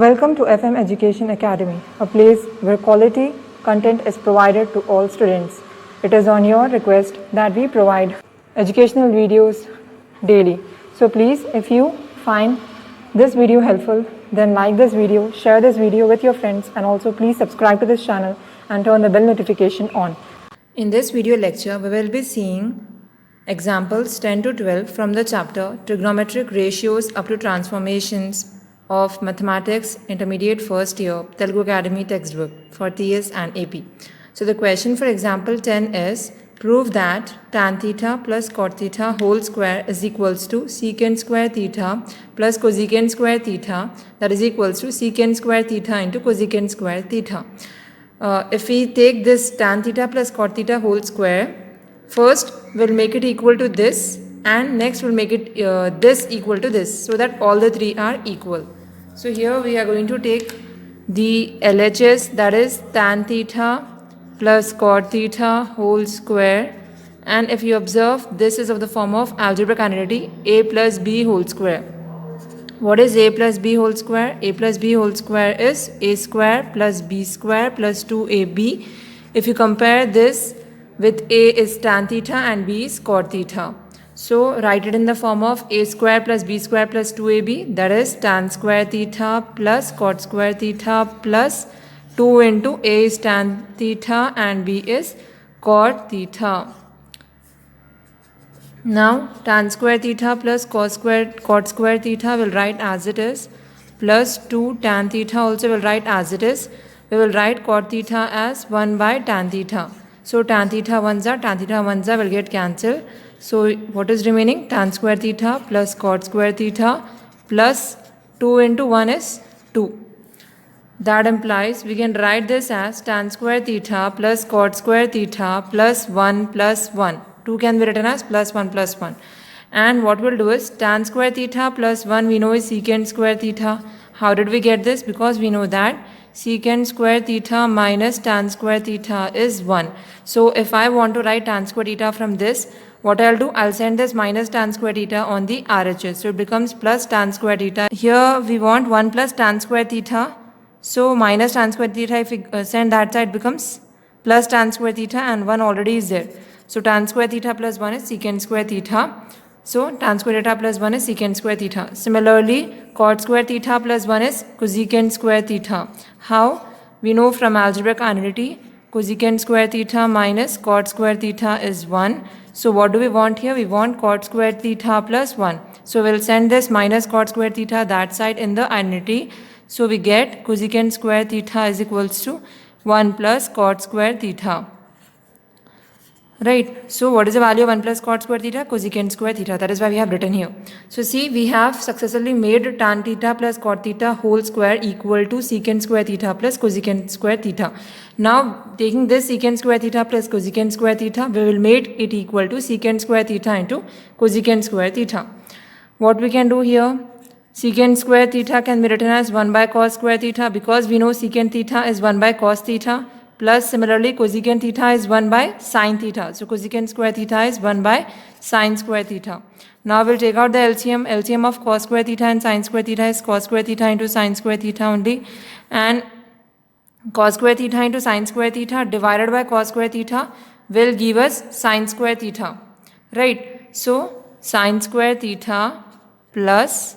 Welcome to FM Education Academy, a place where quality content is provided to all students. It is on your request that we provide educational videos daily. So please, if you find this video helpful, then like this video, share this video with your friends, and also please subscribe to this channel and turn the bell notification on. In this video lecture, we will be seeing examples 10 to 12 from the chapter Trigonometric Ratios up to Transformations of Mathematics Intermediate First Year, Telugu Academy textbook for TS and AP. So the question for example 10 is, prove that tan theta plus cot theta whole square is equals to secant square theta plus cosecant square theta, that is equals to secant square theta into cosecant square theta. If we take this tan theta plus cot theta whole square, first we'll make it equal to this, and next we'll make it this equal to this, so that all the three are equal. So here we are going to take the LHS, that is tan theta plus cot theta whole square, and if you observe, this is of the form of algebraic identity a plus b whole square. What is a plus b whole square? A plus b whole square is a square plus b square plus 2ab. If you compare this with a is tan theta and b is cot theta. So write it in the form of a square plus b square plus 2ab, that is tan square theta plus cot square theta plus 2 into a is tan theta and b is cot theta. Now tan square theta plus cot square theta will write as it is, plus 2 tan theta also will write as it is. We will write cot theta as 1 by tan theta. So tan theta 1 will get cancelled. So what is remaining? Tan square theta plus cot square theta plus 2 into 1 is 2. That implies we can write this as tan square theta plus cot square theta plus 1 plus 1. 2 can be written as plus 1 plus 1. And what we'll do is tan square theta plus 1 we know is secant square theta. How did we get this? Because we know that secant square theta minus tan square theta is 1. So if I want to write tan square theta from this, what I'll do, I'll send this minus tan square theta on the RHS. So it becomes plus tan square theta. Here we want 1 plus tan square theta. So minus tan square theta, if we send that side, becomes plus tan square theta, and 1 already is there. So tan square theta plus 1 is secant square theta. So tan square theta plus 1 is secant square theta. Similarly, cot square theta plus 1 is cosecant square theta. How? We know from algebraic identity, cosecant square theta minus cot square theta is 1. So what do we want here? We want cot square theta plus 1. So we'll send this minus cot square theta that side in the identity. So we get cosecant square theta is equals to 1 plus cot square theta. Right. So what is the value of 1 plus cot square theta? Cosecant square theta. That is why we have written here. So see, we have successfully made tan theta plus cot theta whole square equal to secant square theta plus cosecant square theta. Now taking this secant square theta plus cosecant square theta, we will make it equal to secant square theta into cosecant square theta. What we can do here? Secant square theta can be written as 1 by cos square theta, because we know secant theta is 1 by cos theta, plus similarly cosecant theta is 1 by sin theta. So cosecant square theta is 1 by sin square theta. Now we'll take out the LCM. LCM of cos square theta and sin square theta is cos square theta into sin square theta only. And cos square theta into sin square theta divided by cos square theta will give us sin square theta. Right. So sin square theta plus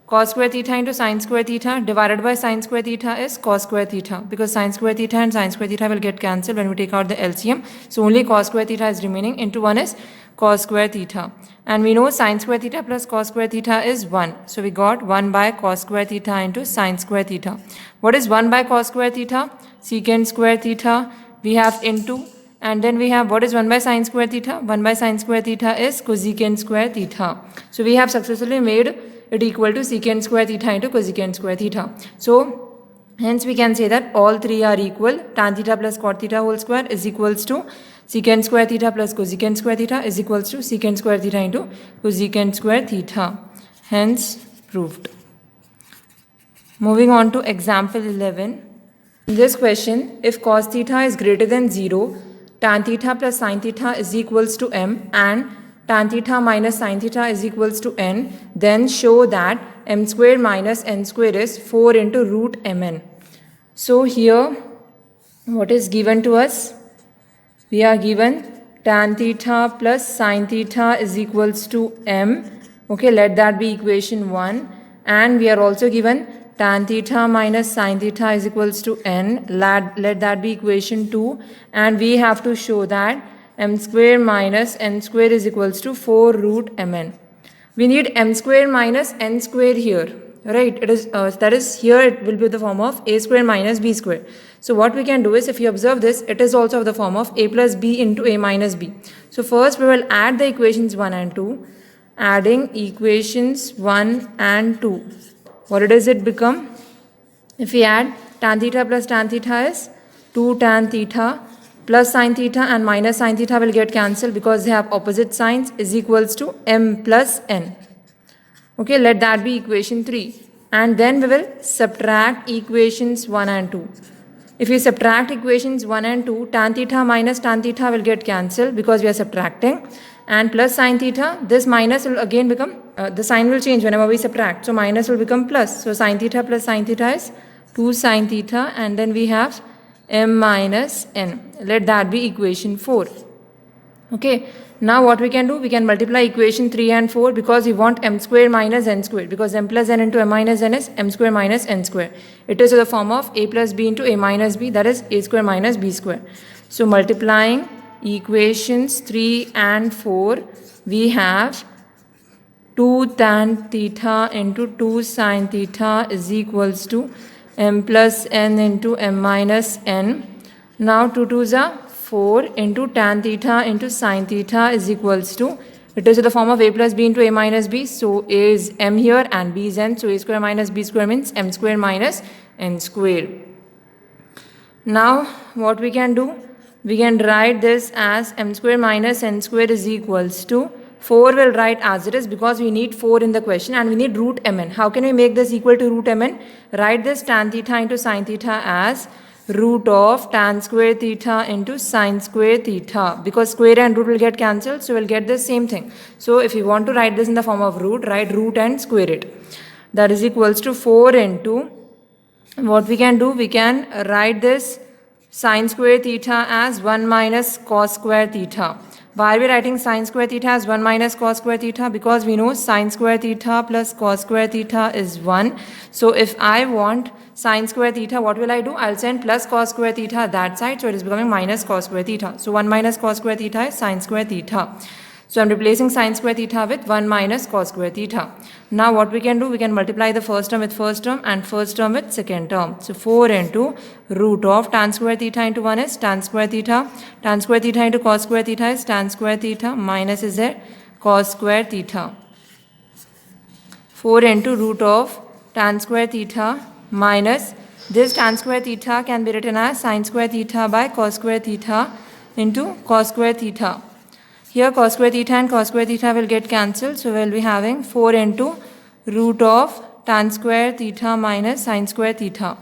cos square theta into sin square theta divided by sin square theta is cos square theta, because sin square theta and sin square theta will get cancelled when we take out the LCM. So only cos square theta is remaining, into 1 is cos square theta. And we know sin square theta plus cos square theta is 1. So we got 1 by cos square theta into sin square theta. What is 1 by cos square theta? Secant square theta. We have into, and then we have what is 1 by sin square theta? 1 by sin square theta is cosecant square theta. So we have successfully made it equal to secant square theta into cosecant square theta. So hence we can say that all three are equal. Tan theta plus cot theta whole square is equals to secant square theta plus cosecant square theta is equals to secant square theta into cosecant square theta. Hence proved. Moving on to example 11. In this question, if cos theta is greater than 0, tan theta plus sin theta is equals to m, and tan theta minus sin theta is equals to n, then show that m square minus n square is 4 into root mn. So here what is given to us? We are given tan theta plus sin theta is equals to m. Okay, let that be equation 1. And we are also given tan theta minus sin theta is equals to n. Let that be equation 2. And we have to show that m square minus n square is equals to 4 root mn. We need m square minus n square here. Right, it is that is here it will be the form of a square minus b square. So what we can do is, if you observe this, it is also of the form of a plus b into a minus b. So first we will add the equations 1 and 2. Adding equations 1 and 2. What does it become? If we add tan theta plus tan theta is 2 tan theta plus sin theta and minus sin theta will get cancelled because they have opposite signs, is equals to m plus n. Okay, let that be equation 3. And then we will subtract equations 1 and 2. If we subtract equations 1 and 2, tan theta minus tan theta will get cancelled because we are subtracting. And plus sin theta, this minus will again become, the sign will change whenever we subtract. So minus will become plus. So sin theta plus sin theta is 2 sin theta, and then we have m minus n. Let that be equation 4. Okay. Now what we can do? We can multiply equation 3 and 4 because we want m square minus n square, because m plus n into m minus n is m square minus n square. It is in the form of a plus b into a minus b, that is a square minus b square. So multiplying equations 3 and 4, we have 2 tan theta into 2 sin theta is equals to m plus n into m minus n. Now 2 2s are 4 into tan theta into sin theta is equals to, it is in the form of a plus b into a minus b. So a is m here and b is n. So a square minus b square means m square minus n square. Now what we can do? We can write this as m square minus n square is equals to, 4 will write as it is because we need 4 in the question and we need root mn. How can we make this equal to root mn? Write this tan theta into sin theta as root of tan square theta into sin square theta, because square and root will get cancelled, so we'll get the same thing. So if you want to write this in the form of root, write root and square it. That is equals to 4 into, what we can do? We can write this sin square theta as 1 minus cos square theta. Why are we writing sin square theta as 1 minus cos square theta? Because we know sin square theta plus cos square theta is 1. So if I want sin square theta, what will I do? I'll send plus cos square theta that side, so it is becoming minus cos square theta. So 1 minus cos square theta is sin square theta. So I'm replacing sin square theta with 1 minus cos square theta. Now what we can do? We can multiply the first term with first term and first term with second term. So 4 into root of tan square theta into 1 is tan square theta. Tan square theta into cos square theta is tan square theta, minus is there cos square theta. 4 into root of tan square theta minus this tan square theta can be written as sin square theta by cos square theta into cos square theta. Here cos square theta and cos square theta will get cancelled, so we'll be having 4 into root of tan square theta minus sin square theta.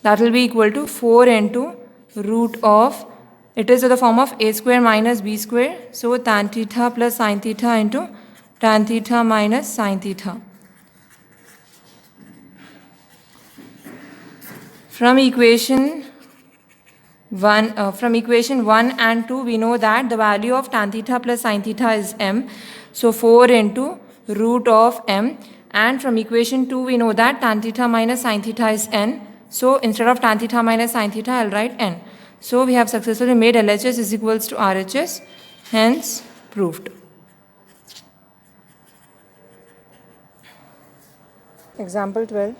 That will be equal to 4 into root of, it is in the form of a square minus b square, so tan theta plus sin theta into tan theta minus sin theta. From equation 1 and 2, we know that the value of tan theta plus sin theta is m. So 4 into root of m. And from equation 2, we know that tan theta minus sin theta is n. So instead of tan theta minus sin theta, I'll write n. So we have successfully made LHS is equals to RHS, hence proved. Example 12.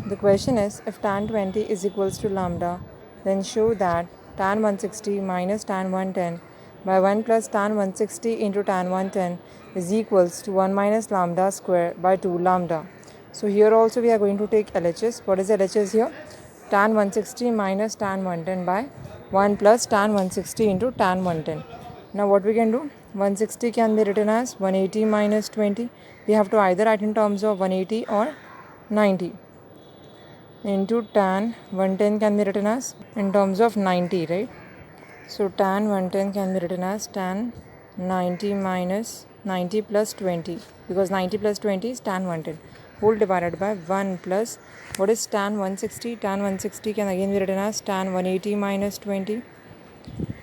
The question is, if tan 20 is equals to lambda, then show that tan 160 minus tan 110 by 1 plus tan 160 into tan 110 is equals to 1 minus lambda square by 2 lambda. So here also we are going to take LHS. What is LHS here? Tan 160 minus tan 110 by 1 plus tan 160 into tan 110. Now what we can do? 160 can be written as 180 minus 20. We have to either write in terms of 180 or 90. Into tan 110 can be written as in terms of 90, right? So tan 110 can be written as tan 90 minus 90 plus 20, because 90 plus 20 is tan 110 whole divided by 1 plus what is tan 160. Tan 160 can again be written as tan 180 minus 20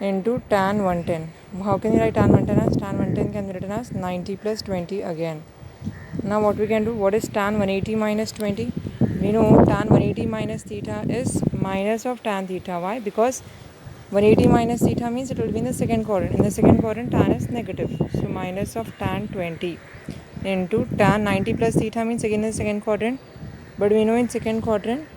into tan 110. How can you write tan 110 as? Tan 110 can be written as 90 plus 20 again. Now what we can do, what is tan 180 minus 20? We know tan 180 minus theta is minus of tan theta. Why? Because 180 minus theta means it will be in the second quadrant. In the second quadrant, tan is negative. So minus of tan 20 into tan 90 plus theta means again in the second quadrant. But we know in second quadrant,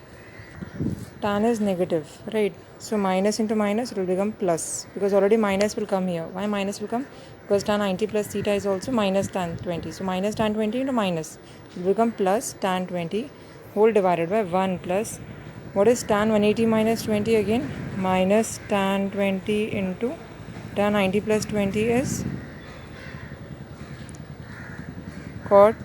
tan is negative, right? So minus into minus, it will become plus. Because already minus will come here. Why minus will come? Because tan 90 plus theta is also minus tan 20. So minus tan 20 into minus. It will become plus tan 20 whole divided by 1 plus. What is tan 180 minus 20 again? Minus tan 20 into tan 90 plus 20 is cot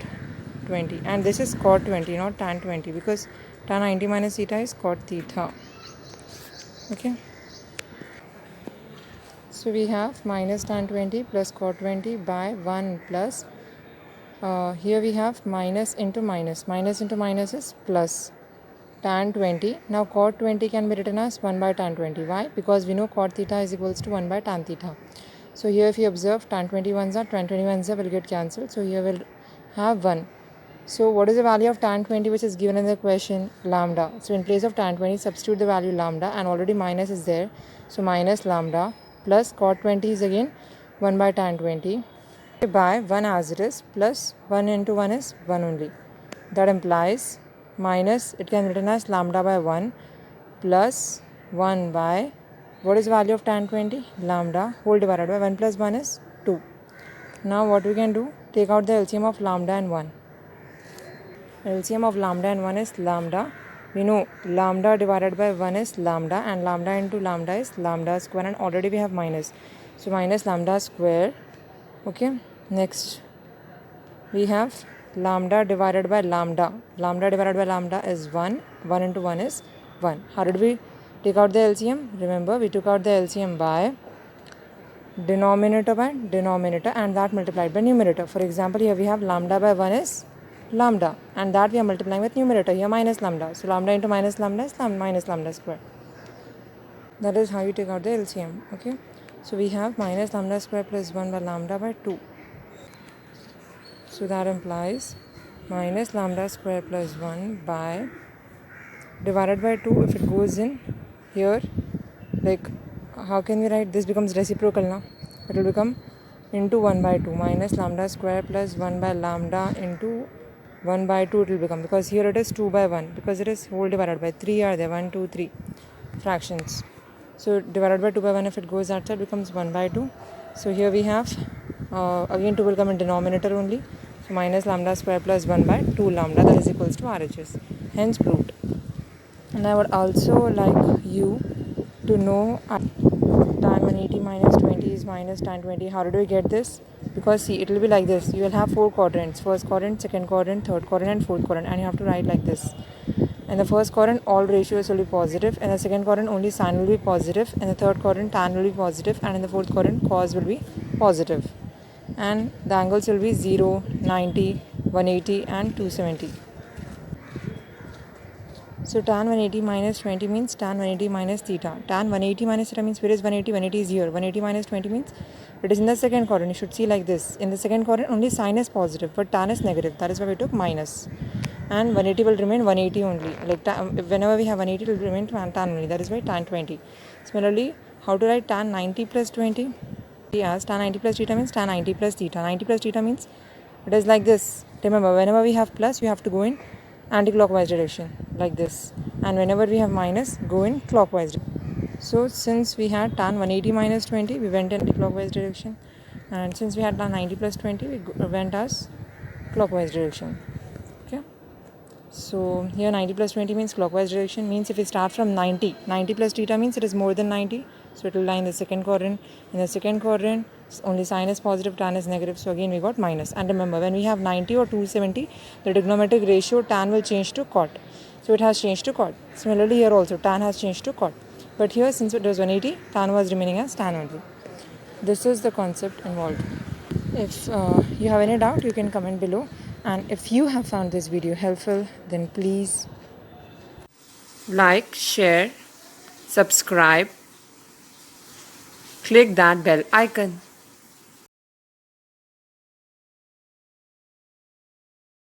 20. And this is cot 20, not tan 20. Because tan 90 minus theta is cot theta. Okay. So we have minus tan 20 plus cot 20 by 1 plus. Here we have minus into minus. Minus into minus is plus tan 20. Now cot 20 can be written as 1 by tan 20. Why? Because we know cot theta is equals to 1 by tan theta. So here if you observe tan 21s are tan 21s will get cancelled. So here we'll have 1. So what is the value of tan 20 which is given in the question? Lambda. So in place of tan 20 substitute the value lambda, and already minus is there. So minus lambda plus cot 20 is again 1 by tan 20 by 1 as it is plus 1 into 1 is 1 only. That implies minus, it can be written as lambda by 1 plus 1 by, what is the value of tan 20? Lambda whole divided by 1 plus 1 is 2. Now what we can do? Take out the LCM of lambda and 1. LCM of lambda and 1 is lambda. We know lambda divided by 1 is lambda, and lambda into lambda is lambda square, and already we have minus. So minus lambda square. Okay. Next we have lambda divided by lambda. Lambda divided by lambda is 1. 1 into 1 is 1. How did we take out the LCM? Remember, we took out the LCM by denominator by denominator and that multiplied by numerator. For example, here we have lambda by 1 is lambda, and that we are multiplying with numerator. Here minus lambda. So lambda into minus lambda is minus lambda square. That is how you take out the LCM. Okay. So we have minus lambda square plus 1 by lambda by 2. So that implies minus lambda square plus 1 by divided by 2. If it goes in here, like how can we write this? Becomes reciprocal now. It will become into 1 by 2 minus lambda square plus 1 by lambda into 1 by 2 it will become, because here it is 2 by 1, because it is whole divided by 3 are there, 1 2 3 fractions. So divided by 2 by 1, if it goes outside, becomes 1 by 2. So here we have again 2 will come in denominator only. So minus lambda square plus 1 by 2 lambda, that is equals to RHS. Hence proved. And I would also like you to know tan 180 minus 20 is minus tan 20. How did we get this? Because see, it will be like this. You will have 4 quadrants. First quadrant, second quadrant, third quadrant and fourth quadrant. And you have to write like this. In the first quadrant, all ratios will be positive. In the second quadrant, only sin will be positive. In the third quadrant, tan will be positive. And in the fourth quadrant, cos will be positive. And the angles will be 0, 90, 180 and 270. So tan 180 minus 20 means tan 180 minus theta. Tan 180 minus theta means where is 180? 180 is here. 180 minus 20 means it is in the second quadrant. You should see like this. In the second quadrant, only sin is positive, but tan is negative. That is why we took minus. And 180 will remain 180 only. Like whenever we have 180, it will remain tan only. That is why tan 20. Similarly, how to write tan 90 plus 20? As tan 90 plus theta means tan 90 plus theta. 90 plus theta means it is like this. Remember, whenever we have plus, we have to go in anti-clockwise direction like this, and whenever we have minus, go in clockwise direction. So since we had tan 180 minus 20, we went in anti-clockwise direction, and since we had tan 90 plus 20, we went as clockwise direction. Okay, so here 90 plus 20 means clockwise direction, means if we start from 90 plus theta means it is more than 90, so it will lie in the second quadrant. In the second quadrant, only sin is positive, tan is negative, so again we got minus. And remember, when we have 90 or 270, the trigonometric ratio tan will change to cot. So it has changed to cot. Similarly here also tan has changed to cot. But here since it was 180, tan was remaining as tan only. This is the concept involved. If you have any doubt, you can comment below. And if you have found this video helpful, then please like, share, subscribe, click that bell icon.